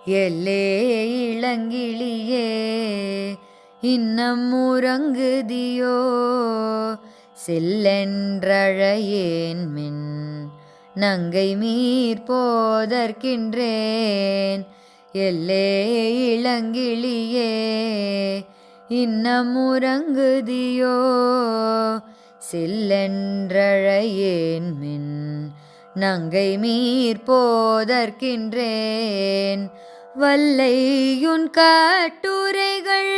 எல்லே இளங்கிளியே இன்னம் உறங்குதியோ செல்லென்றழையேன் மின் நங்கை மீர் போதற்கின்றேன். எல்லே இளங்கிளியே இன்னம் உறங்குதியோ செல்லென்றழையேன் மின் நங்கை மீர் போதற்கின்றேன். வல்லையுன் கட்டுரைகள்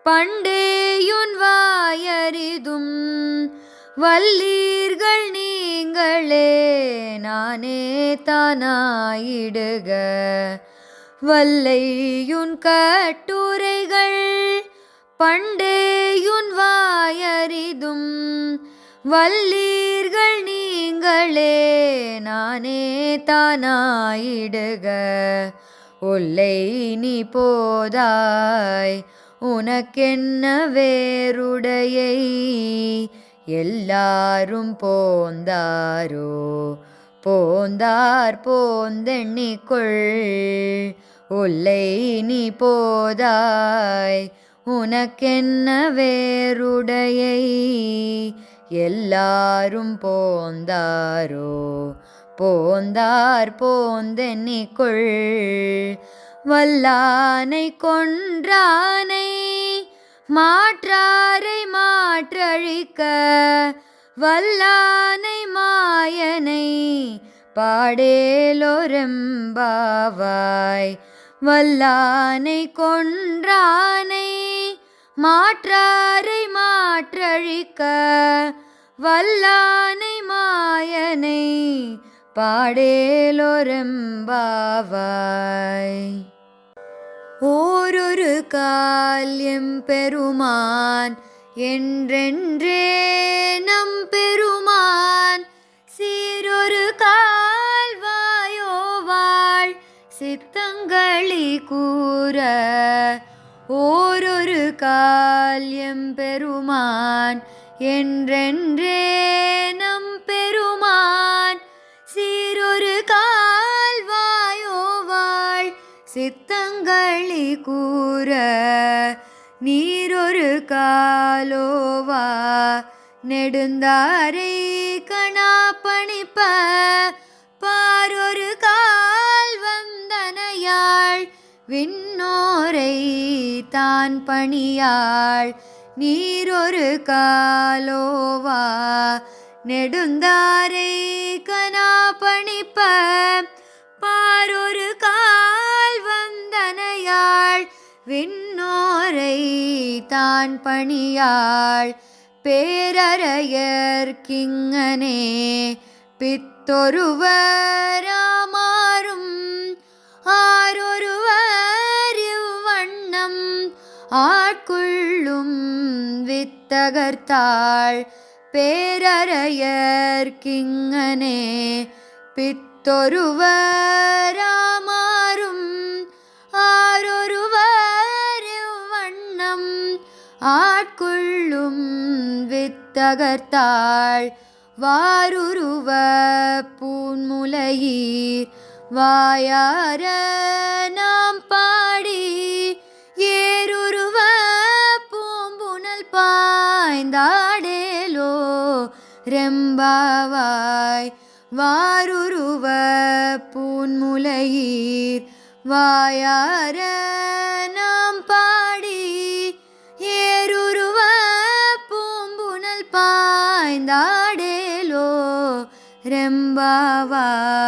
பண்டேயுன் வாயறிதும் வல்லீர்கள் நீங்களே நானே தானாயிடுக. வல்லையுன் கட்டுரைகள் பண்டேயுன் வாயறிதும் வல்லீர்கள் நீங்களே நானே தானாயிடுக. ஒல்லை நீ போதாய் உனக்கென்ன வேறுடையை எல்லாரும் போந்தாரோ போந்தார் போந்தெண்ணிக்கொள். ஒல்லை நீ போதாய் உனக்கென்ன வேறுடையை எல்லாரும் போந்தாரோ போந்தார் போந்தெண்ணிக்கொள். வல்லானை கொன்றானை மாற்றாரை மாற்றழிக்க வல்லானை மாயனை பாடேலோரெம்பாவாய். வல்லானை கொன்றானை மாற்றாரை மாற்றழிக்க வல்லானை மாயனை பாடேலோரெம்பாவாய். ஓரொரு கால் எம்பெருமான் என்றென்றே நம் பெருமான் சீரொரு கால் வாயோவாள் சித்தங்களி கூற. ஓரொரு கால் எம்பெருமான் என்றென்றே நம் பெருமான் சீரொரு கால் வாயோவாள் சித்தங்களி கூற. நீரொரு காலோவா நெடுந்தாரை கணா பணிப்ப பாரொரு கால் வந்தனையாள் விண்ணோரை தான் பணியாள். நீரொரு காலோவா நெடுந்தாரை கணா பணிப்ப பாரொரு கால் வந்தனையாள் விண்ணோரை தான் பணியாள். பேரறையர்க்கிங்கனே பித்தொருவராமாறும் ஆரொருவர் இவ்வண்ணம் ஆட்கொள்ளும் வித்தகர்த்தாள். பேரறையர்க்கிங்கனே பித்தொருவராமாறும் ஆரொருவர் இவ்வண்ணம் ஆட்கொள்ளும் வித்தகர்த்தாள். வாருருவ பூன்முலையீர் வாயார நாம் பாடி ஏருருவ பூம்புனல் பாய்ந்தாடேலோ ரெம்பாவாய். வாருருவ பூன்முலையீர் வாயார நாம் பாடி ஏருருவ பூம்புனல் பாய்ந்தாடேலோ ரெம்பாவாய்.